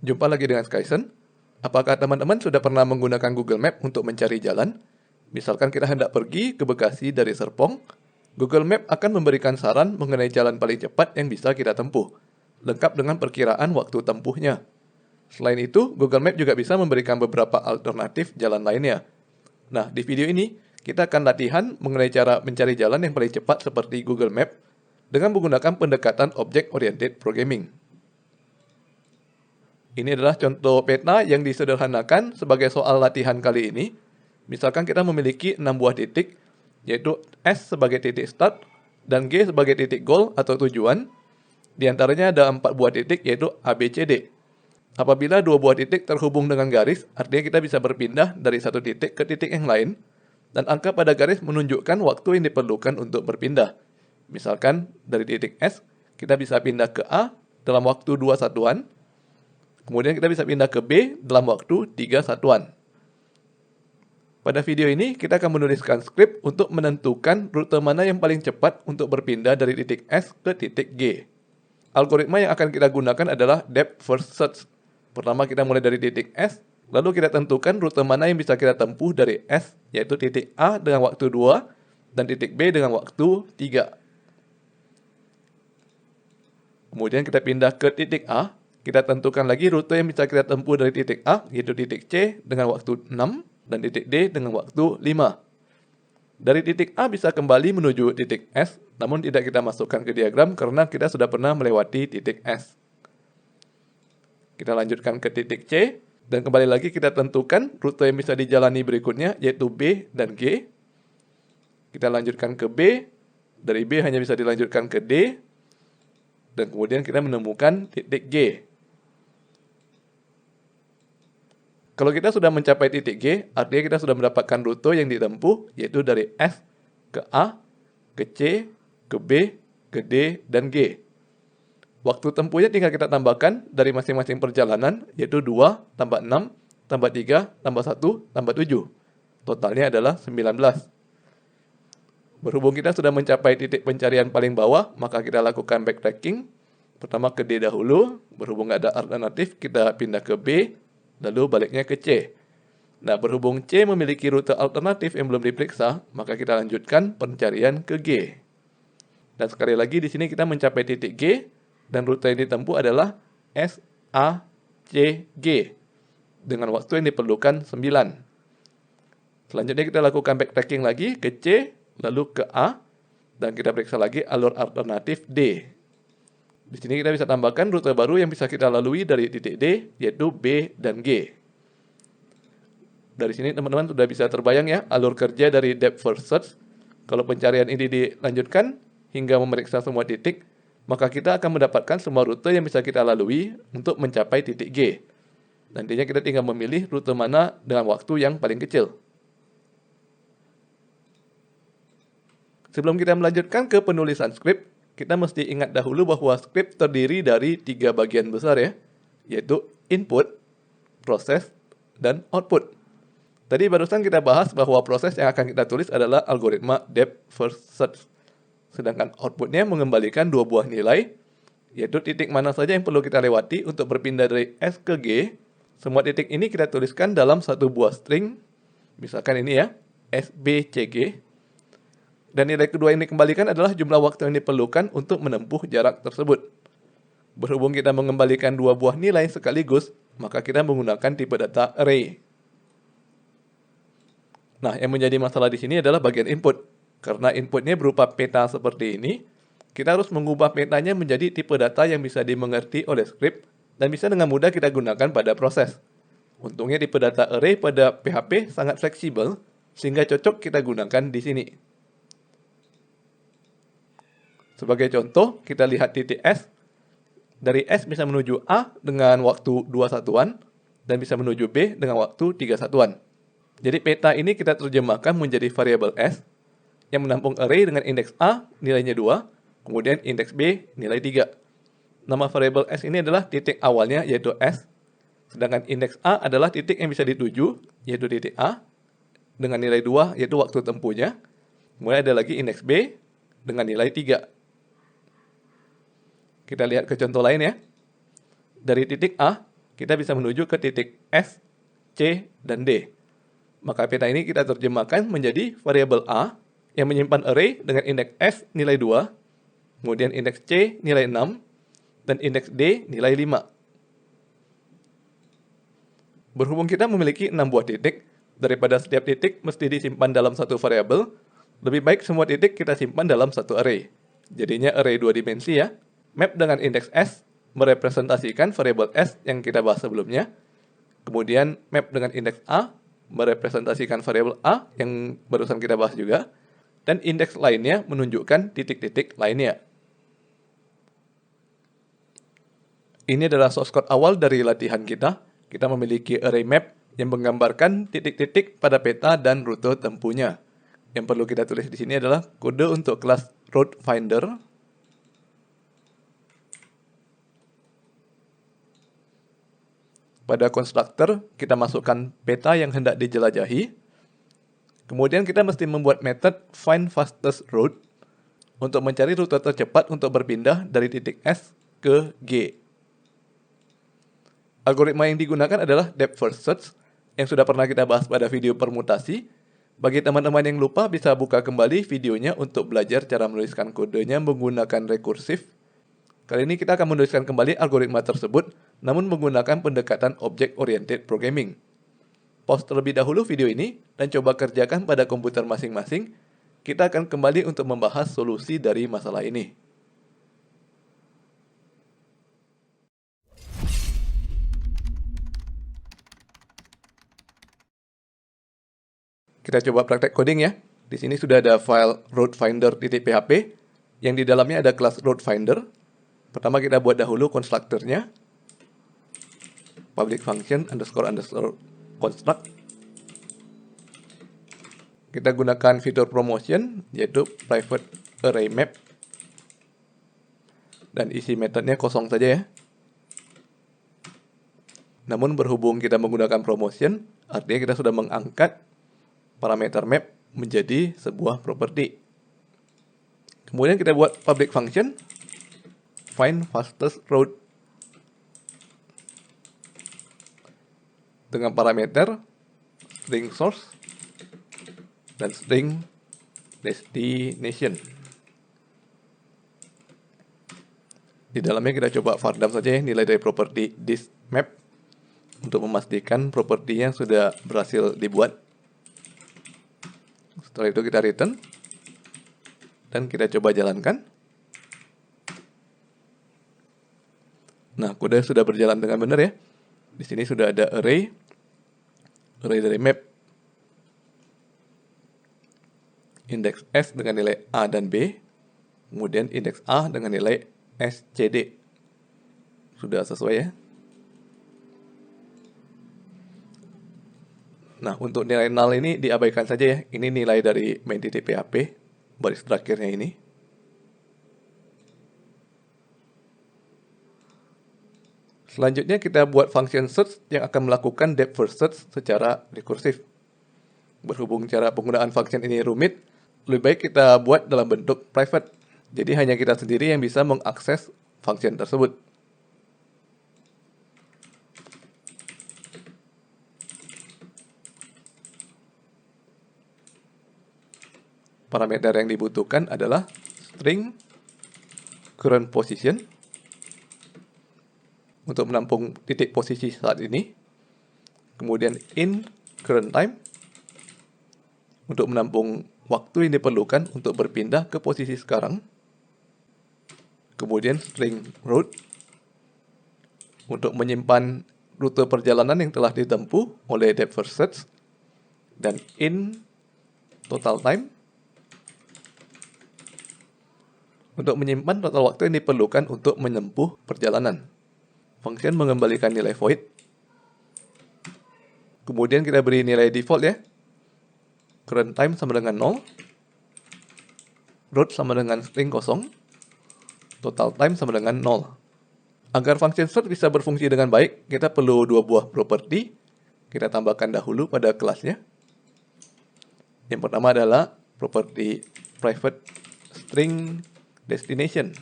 Jumpa lagi dengan Skyson. Apakah teman-teman sudah pernah menggunakan Google Map untuk mencari jalan? Misalkan kita hendak pergi ke Bekasi dari Serpong, Google Map akan memberikan saran mengenai jalan paling cepat yang bisa kita tempuh, lengkap dengan perkiraan waktu tempuhnya. Selain itu, Google Map juga bisa memberikan beberapa alternatif jalan lainnya. Nah, di video ini, kita akan latihan mengenai cara mencari jalan yang paling cepat seperti Google Map dengan menggunakan pendekatan Object-Oriented Programming. Ini adalah contoh peta yang disederhanakan sebagai soal latihan kali ini. Misalkan kita memiliki 6 buah titik, yaitu S sebagai titik start, dan G sebagai titik goal atau tujuan. Di antaranya ada 4 buah titik, yaitu A, B, C, D. Apabila 2 buah titik terhubung dengan garis, artinya kita bisa berpindah dari satu titik ke titik yang lain, dan angka pada garis menunjukkan waktu yang diperlukan untuk berpindah. Misalkan, dari titik S, kita bisa pindah ke A dalam waktu 2 satuan, kemudian kita bisa pindah ke B dalam waktu 3 satuan. Pada video ini, kita akan menuliskan skrip untuk menentukan rute mana yang paling cepat untuk berpindah dari titik S ke titik G. Algoritma yang akan kita gunakan adalah depth first search. Pertama kita mulai dari titik S, lalu kita tentukan rute mana yang bisa kita tempuh dari S, yaitu titik A dengan waktu 2, dan titik B dengan waktu 3. Kemudian kita pindah ke titik A, kita tentukan lagi rute yang bisa kita tempuh dari titik A, yaitu titik C dengan waktu 6, dan titik D dengan waktu 5. Dari titik A bisa kembali menuju titik S, namun tidak kita masukkan ke diagram karena kita sudah pernah melewati titik S. Kita lanjutkan ke titik C, dan kembali lagi kita tentukan rute yang bisa dijalani berikutnya, yaitu B dan G. Kita lanjutkan ke B, dari B hanya bisa dilanjutkan ke D, dan kemudian kita menemukan titik G. Kalau kita sudah mencapai titik G, artinya kita sudah mendapatkan rute yang ditempuh, yaitu dari S ke A, ke C, ke B, ke D, dan G. Waktu tempuhnya tinggal kita tambahkan dari masing-masing perjalanan, yaitu 2, tambah 6, tambah 3, tambah 1, tambah 7. Totalnya adalah 19. Berhubung kita sudah mencapai titik pencarian paling bawah, maka kita lakukan backtracking. Pertama ke D dahulu, berhubung nggak ada alternatif, kita pindah ke B, lalu baliknya ke C. Nah, berhubung C memiliki rute alternatif yang belum diperiksa, maka kita lanjutkan pencarian ke G. Dan sekali lagi di sini kita mencapai titik G, dan rute yang ditempuh adalah S, A, C, G, dengan waktu yang diperlukan 9. Selanjutnya kita lakukan backtracking lagi ke C, lalu ke A, dan kita periksa lagi alur alternatif D. Di sini kita bisa tambahkan rute baru yang bisa kita lalui dari titik D, yaitu B dan G. Dari sini teman-teman sudah bisa terbayang ya alur kerja dari depth first search. Kalau pencarian ini dilanjutkan hingga memeriksa semua titik, maka kita akan mendapatkan semua rute yang bisa kita lalui untuk mencapai titik G. Nantinya kita tinggal memilih rute mana dengan waktu yang paling kecil. Sebelum kita melanjutkan ke penulisan skrip, kita mesti ingat dahulu bahwa skrip terdiri dari 3 bagian besar ya, yaitu input, proses, dan output. Tadi barusan kita bahas bahwa proses yang akan kita tulis adalah algoritma depth first search. Sedangkan outputnya mengembalikan 2 buah nilai, yaitu titik mana saja yang perlu kita lewati untuk berpindah dari S ke G. Semua titik ini kita tuliskan dalam satu buah string, misalkan ini ya, SBCG. Dan nilai kedua yang dikembalikan adalah jumlah waktu yang diperlukan untuk menempuh jarak tersebut. Berhubung kita mengembalikan 2 buah nilai sekaligus, maka kita menggunakan tipe data array. Nah, yang menjadi masalah di sini adalah bagian input. Karena inputnya berupa peta seperti ini, kita harus mengubah petanya menjadi tipe data yang bisa dimengerti oleh skrip dan bisa dengan mudah kita gunakan pada proses. Untungnya tipe data array pada PHP sangat fleksibel, sehingga cocok kita gunakan di sini. Sebagai contoh, kita lihat titik S. Dari S bisa menuju A dengan waktu 2 satuan, dan bisa menuju B dengan waktu 3 satuan. Jadi peta ini kita terjemahkan menjadi variabel S, yang menampung array dengan indeks A nilainya 2, kemudian indeks B nilai 3. Nama variabel S ini adalah titik awalnya yaitu S, sedangkan indeks A adalah titik yang bisa dituju, yaitu titik A, dengan nilai 2 yaitu waktu tempuhnya. Kemudian ada lagi indeks B dengan nilai 3. Kita lihat ke contoh lain ya. Dari titik A, kita bisa menuju ke titik S, C, dan D. Maka peta ini kita terjemahkan menjadi variabel A yang menyimpan array dengan indeks S nilai 2, kemudian indeks C nilai 6, dan indeks D nilai 5. Berhubung kita memiliki 6 buah titik, daripada setiap titik mesti disimpan dalam satu variabel, lebih baik semua titik kita simpan dalam satu array. Jadinya array 2 dimensi ya. Map dengan indeks S merepresentasikan variabel S yang kita bahas sebelumnya. Kemudian map dengan indeks A merepresentasikan variabel A yang barusan kita bahas juga. Dan indeks lainnya menunjukkan titik-titik lainnya. Ini adalah source code awal dari latihan kita. Kita memiliki array map yang menggambarkan titik-titik pada peta dan rute tempuhnya. Yang perlu kita tulis di sini adalah kode untuk kelas road finder. Pada konstruktor, kita masukkan peta yang hendak dijelajahi. Kemudian kita mesti membuat method find fastest route untuk mencari rute tercepat untuk berpindah dari titik S ke G. Algoritma yang digunakan adalah depth first search yang sudah pernah kita bahas pada video permutasi. Bagi teman-teman yang lupa bisa buka kembali videonya untuk belajar cara menuliskan kodenya menggunakan rekursif. Kali ini kita akan menuliskan kembali algoritma tersebut, namun menggunakan pendekatan object-oriented programming. Pause terlebih dahulu video ini, dan coba kerjakan pada komputer masing-masing. Kita akan kembali untuk membahas solusi dari masalah ini. Kita coba praktek coding ya. Di sini sudah ada file roadfinder.php, yang di dalamnya ada kelas roadfinder. Pertama kita buat dahulu konstruktornya. Public function underscore construct. Kita gunakan fitur promotion, yaitu private array map. Dan isi metodenya kosong saja ya. Namun berhubung kita menggunakan promotion, artinya kita sudah mengangkat parameter map menjadi sebuah property. Kemudian kita buat public function find fastest route dengan parameter string source dan string destination. Di dalamnya kita coba vardam saja ya nilai dari property this map untuk memastikan propertinya sudah berhasil dibuat. Setelah itu kita return dan kita coba jalankan. Nah, kode sudah berjalan dengan benar ya. Di sini sudah ada array dari map, indeks S dengan nilai A dan B, kemudian indeks A dengan nilai SCD. Sudah sesuai ya. Nah, untuk nilai null ini diabaikan saja ya. Ini nilai dari main.php, baris terakhirnya ini. Selanjutnya kita buat function search yang akan melakukan depth first search secara rekursif. Berhubung cara penggunaan function ini rumit, lebih baik kita buat dalam bentuk private. Jadi hanya kita sendiri yang bisa mengakses function tersebut. Parameter yang dibutuhkan adalah string current position untuk menampung titik posisi saat ini. Kemudian in current time untuk menampung waktu yang diperlukan untuk berpindah ke posisi sekarang. Kemudian string route untuk menyimpan rute perjalanan yang telah ditempuh oleh depth first search. Dan in total time untuk menyimpan total waktu yang diperlukan untuk menempuh perjalanan. Function mengembalikan nilai void. Kemudian kita beri nilai default ya. Current time sama dengan 0. Route sama dengan string kosong. Total time sama dengan 0. Agar function search bisa berfungsi dengan baik, kita perlu dua buah property. Kita tambahkan dahulu pada kelasnya. Yang pertama adalah property private string destination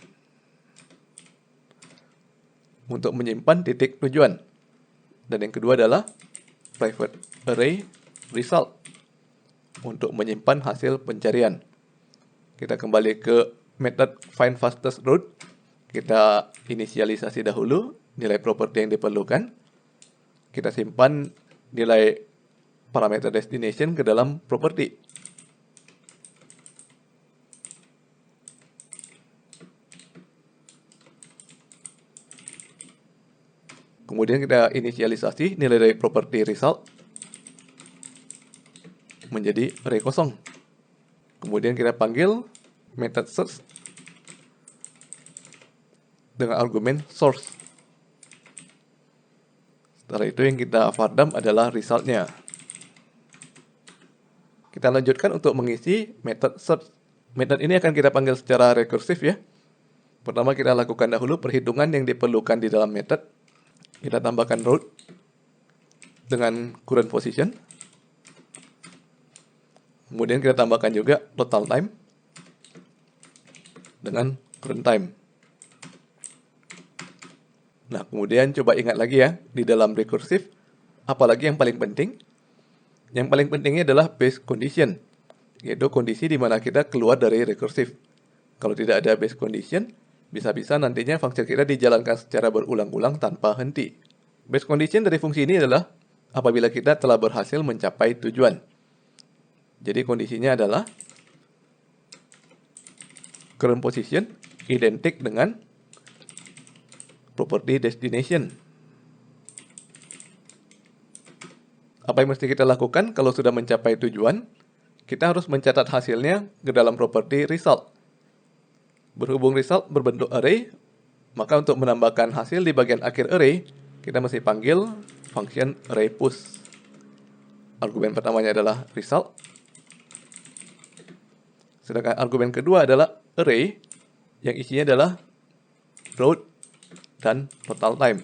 untuk menyimpan titik tujuan. Dan yang kedua adalah private array result untuk menyimpan hasil pencarian. Kita kembali ke method find fastest route. Kita inisialisasi dahulu nilai properti yang diperlukan. Kita simpan nilai parameter destination ke dalam properti. Kemudian kita inisialisasi nilai dari properti result menjadi array kosong. Kemudian kita panggil method search dengan argumen source. Setelah itu yang kita fardam adalah resultnya. Kita lanjutkan untuk mengisi method search. Method ini akan kita panggil secara rekursif ya. Pertama kita lakukan dahulu perhitungan yang diperlukan di dalam method. Kita tambahkan route dengan current position. Kemudian kita tambahkan juga total time dengan current time. Nah, kemudian coba ingat lagi ya, di dalam rekursif, apalagi yang paling penting? Yang paling pentingnya adalah base condition, yaitu kondisi di mana kita keluar dari rekursif. Kalau tidak ada base condition, bisa-bisa nantinya fungsi kita dijalankan secara berulang-ulang tanpa henti. Base condition dari fungsi ini adalah apabila kita telah berhasil mencapai tujuan. Jadi kondisinya adalah current position identik dengan property destination. Apa yang mesti kita lakukan kalau sudah mencapai tujuan? Kita harus mencatat hasilnya ke dalam properti result. Berhubung result berbentuk array, maka untuk menambahkan hasil di bagian akhir array, kita mesti panggil function array push. Argumen pertamanya adalah result. Sedangkan argumen kedua adalah array, yang isinya adalah route dan total time.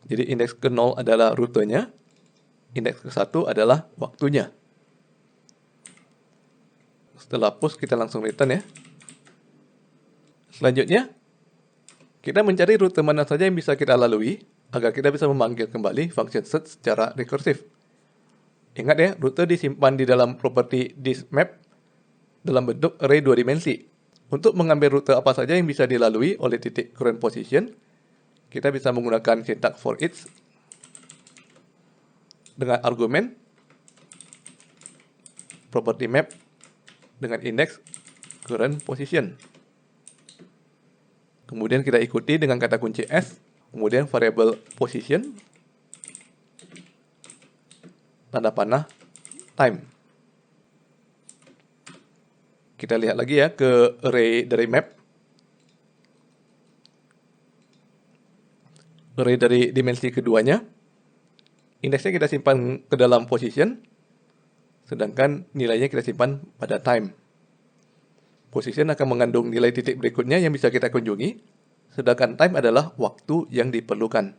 Jadi indeks ke-0 adalah rutenya, indeks ke-1 adalah waktunya. Setelah push kita langsung return ya. Selanjutnya, kita mencari rute mana saja yang bisa kita lalui agar kita bisa memanggil kembali function search secara rekursif. Ingat ya, rute disimpan di dalam properti thisMap dalam bentuk array 2 dimensi. Untuk mengambil rute apa saja yang bisa dilalui oleh titik current position, kita bisa menggunakan sintak for each dengan argumen property map dengan indeks current position. Kemudian kita ikuti dengan kata kunci S, kemudian variable position, tanda panah time. Kita lihat lagi ya ke array dari map. Array dari dimensi keduanya. Indeksnya kita simpan ke dalam position, sedangkan nilainya kita simpan pada time. Position akan mengandung nilai titik berikutnya yang bisa kita kunjungi, sedangkan time adalah waktu yang diperlukan.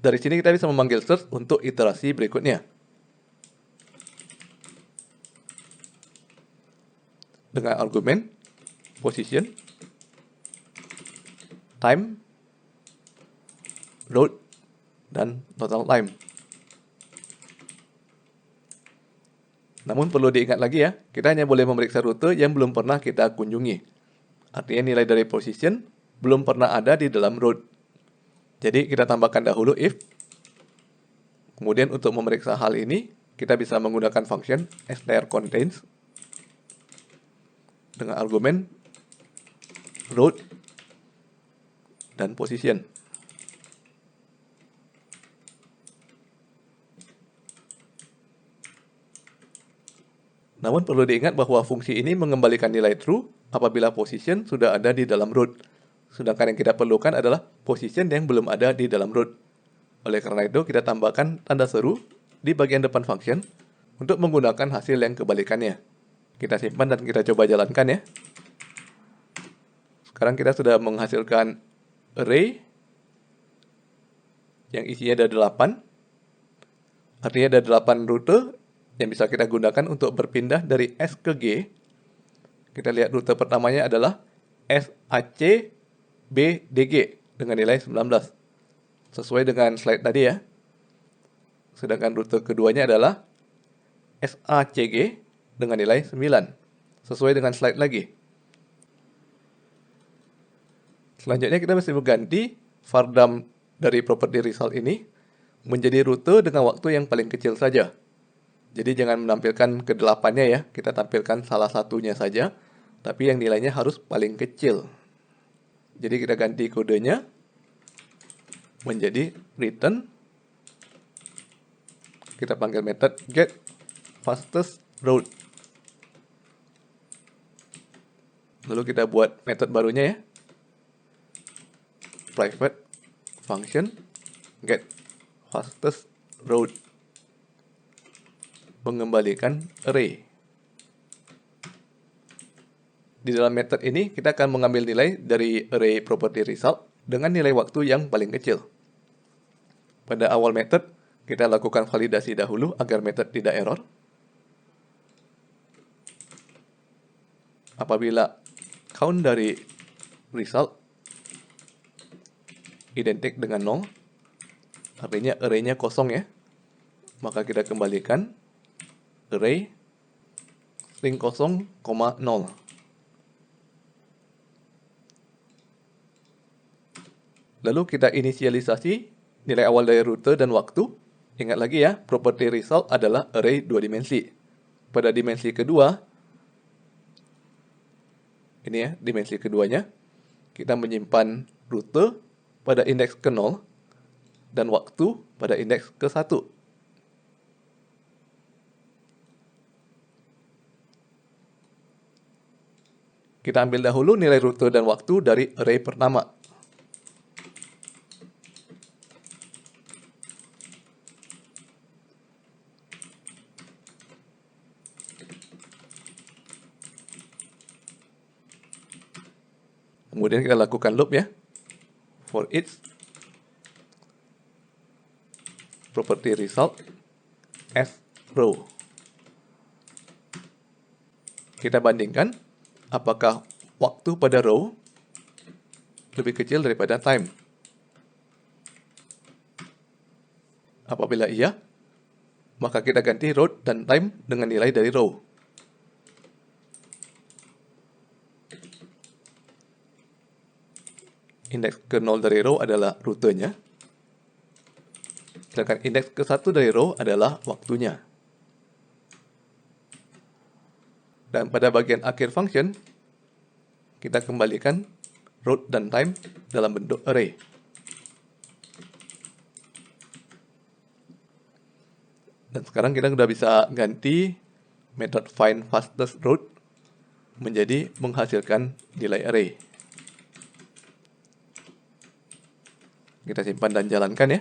Dari sini kita bisa memanggil search untuk iterasi berikutnya. Dengan argumen position, time, route, dan total time. Namun perlu diingat lagi ya, kita hanya boleh memeriksa rute yang belum pernah kita kunjungi. Artinya nilai dari position belum pernah ada di dalam route. Jadi kita tambahkan dahulu if. Kemudian untuk memeriksa hal ini, kita bisa menggunakan function str_contains dengan argumen route dan position. Namun perlu diingat bahwa fungsi ini mengembalikan nilai true apabila position sudah ada di dalam root. Sedangkan yang kita perlukan adalah position yang belum ada di dalam root. Oleh karena itu kita tambahkan tanda seru di bagian depan function untuk menggunakan hasil yang kebalikannya. Kita simpan dan kita coba jalankan ya. Sekarang kita sudah menghasilkan array yang isinya ada 8. Artinya ada 8 rute yang bisa kita gunakan untuk berpindah dari S ke G. Kita lihat rute pertamanya adalah SAC BDG dengan nilai 19. Sesuai dengan slide tadi ya. Sedangkan rute keduanya adalah SACG dengan nilai 9. Sesuai dengan slide lagi. Selanjutnya kita mesti mengganti vardam dari property result ini menjadi rute dengan waktu yang paling kecil saja. Jadi jangan menampilkan ke-8-nya ya, kita tampilkan salah satunya saja, tapi yang nilainya harus paling kecil. Jadi kita ganti kodenya menjadi return. Kita panggil method get fastest route. Lalu kita buat method barunya ya. Private function get fastest route. Mengembalikan array. Di dalam method ini, kita akan mengambil nilai dari array property result dengan nilai waktu yang paling kecil. Pada awal method, kita lakukan validasi dahulu agar method tidak error. Apabila count dari result identik dengan 0, artinya array-nya kosong ya, maka kita kembalikan array string kosong, 0. Lalu kita inisialisasi nilai awal dari rute dan waktu. Ingat lagi ya, property result adalah array 2 dimensi. Pada dimensi kedua, ini ya, dimensi keduanya, kita menyimpan rute pada indeks ke-0 dan waktu pada indeks ke-1. Kita ambil dahulu nilai rute dan waktu dari array pertama. Kemudian kita lakukan loop ya. For each property result as row. Kita bandingkan apakah waktu pada row lebih kecil daripada time. Apabila iya, maka kita ganti row dan time dengan nilai dari row. Indeks ke-0 dari row adalah rutenya. Sedangkan indeks ke-1 dari row adalah waktunya. Dan pada bagian akhir function, kita kembalikan row dan time dalam bentuk array. Dan sekarang kita sudah bisa ganti method find fastest route menjadi menghasilkan nilai array. Kita simpan dan jalankan ya.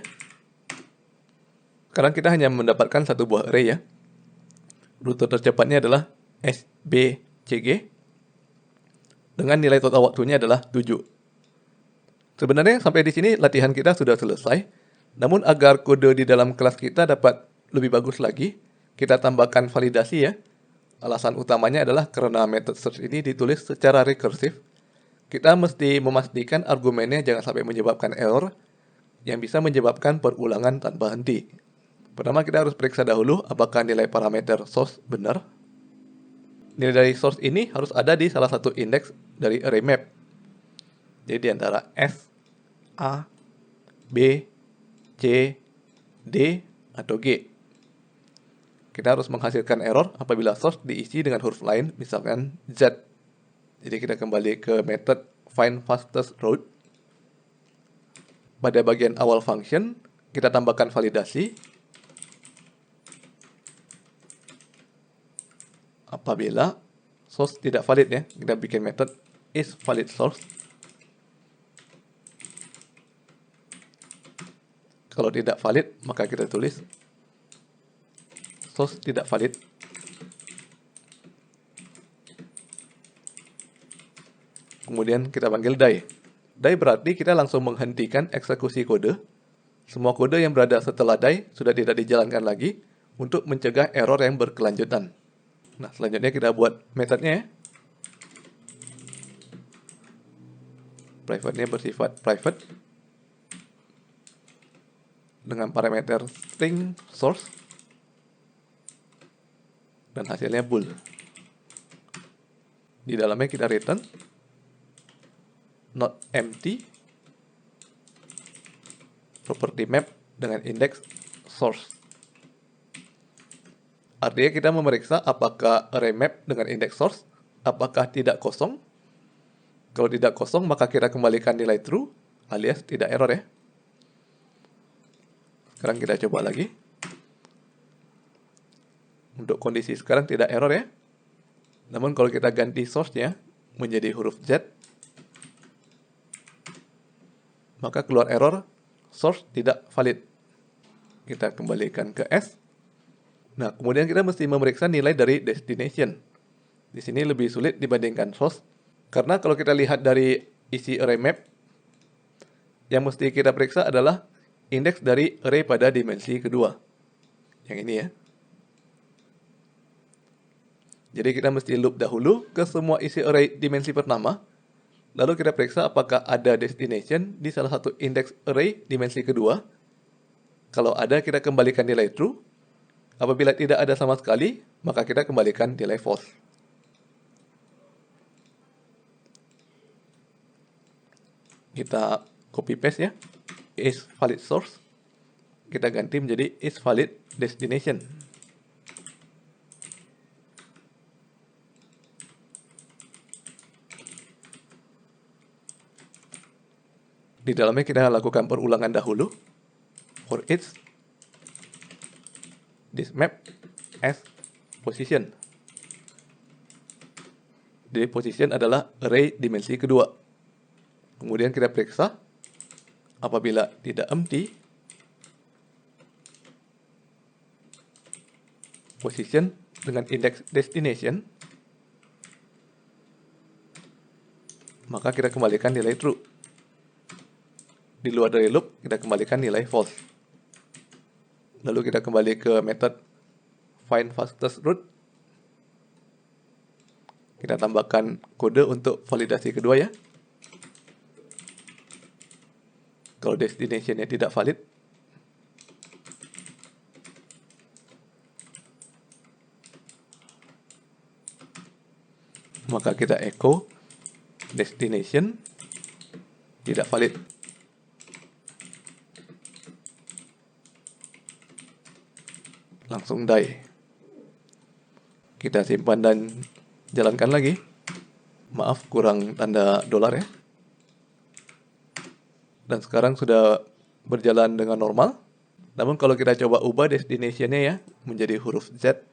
Sekarang kita hanya mendapatkan satu buah array ya. Rute tercepatnya adalah SBCG dengan nilai total waktunya adalah 7. Sebenarnya sampai di sini latihan kita sudah selesai. Namun agar kode di dalam kelas kita dapat lebih bagus lagi, kita tambahkan validasi ya. Alasan utamanya adalah karena method search ini ditulis secara rekursif. Kita mesti memastikan argumennya jangan sampai menyebabkan error yang bisa menyebabkan perulangan tanpa henti. Pertama kita harus periksa dahulu apakah nilai parameter source benar. Nilai dari source ini harus ada di salah satu indeks dari array map. Jadi di antara S, A, B, C, D, atau G. Kita harus menghasilkan error apabila source diisi dengan huruf lain, misalkan Z. Jadi kita kembali ke method find fastest route. Pada bagian awal function, kita tambahkan validasi. Apabila source tidak valid ya, kita bikin method is valid source. Kalau tidak valid, maka kita tulis source tidak valid. Kemudian kita panggil die. Die berarti kita langsung menghentikan eksekusi kode. Semua kode yang berada setelah die sudah tidak dijalankan lagi untuk mencegah error yang berkelanjutan. Nah, selanjutnya kita buat metodenya ya. Private-nya bersifat private dengan parameter string source dan hasilnya bool. Di dalamnya kita return not empty property map dengan index source. Artinya kita memeriksa apakah array map dengan index source apakah tidak kosong. Kalau tidak kosong maka kita kembalikan nilai true alias tidak error ya. Sekarang kita coba lagi. Untuk kondisi sekarang tidak error ya. Namun kalau kita ganti source-nya menjadi huruf Z, maka keluar error source tidak valid. Kita kembalikan ke S. Nah, kemudian kita mesti memeriksa nilai dari destination. Di sini lebih sulit dibandingkan source, karena kalau kita lihat dari isi array map, yang mesti kita periksa adalah indeks dari array pada dimensi kedua. Yang ini ya. Jadi kita mesti loop dahulu ke semua isi array dimensi pertama, lalu kita periksa apakah ada destination di salah satu indeks array dimensi kedua. Kalau ada, kita kembalikan nilai true. Apabila tidak ada sama sekali, maka kita kembalikan nilai false. Kita copy paste ya. Is valid source. Kita ganti menjadi is valid destination. Di dalamnya kita lakukan perulangan dahulu. For each this map as position. Jadi position adalah array dimensi kedua. Kemudian kita periksa apabila tidak empty, position dengan index destination, maka kita kembalikan nilai true. Di luar dari loop, kita kembalikan nilai false. Lalu kita kembali ke method find fastest route. Kita tambahkan kode untuk validasi kedua ya. Kalau destination-nya tidak valid, maka kita echo destination tidak valid. Langsung die. Kita simpan dan jalankan lagi. Maaf kurang tanda dolar ya. Dan sekarang sudah berjalan dengan normal. Namun kalau kita coba ubah destination-nya ya menjadi huruf Z,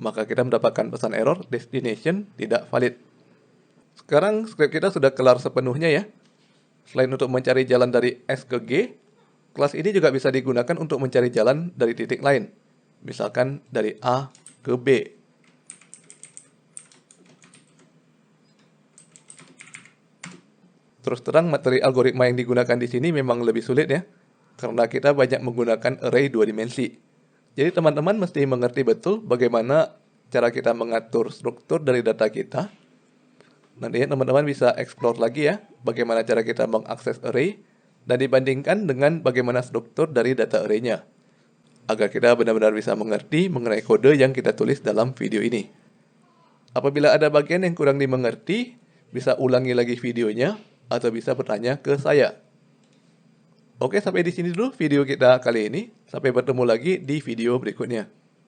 maka kita mendapatkan pesan error destination tidak valid. Sekarang script kita sudah kelar sepenuhnya ya. Selain untuk mencari jalan dari S ke G, kelas ini juga bisa digunakan untuk mencari jalan dari titik lain. Misalkan dari A ke B. Terus terang materi algoritma yang digunakan di sini memang lebih sulit ya. Karena kita banyak menggunakan array 2 dimensi. Jadi teman-teman mesti mengerti betul bagaimana cara kita mengatur struktur dari data kita. Nantinya teman-teman bisa explore lagi ya, bagaimana cara kita mengakses array, dan dibandingkan dengan bagaimana struktur dari data array-nya. Agar kita benar-benar bisa mengerti mengenai kode yang kita tulis dalam video ini. Apabila ada bagian yang kurang dimengerti, bisa ulangi lagi videonya, atau bisa bertanya ke saya. Oke, sampai di sini dulu video kita kali ini. Sampai bertemu lagi di video berikutnya.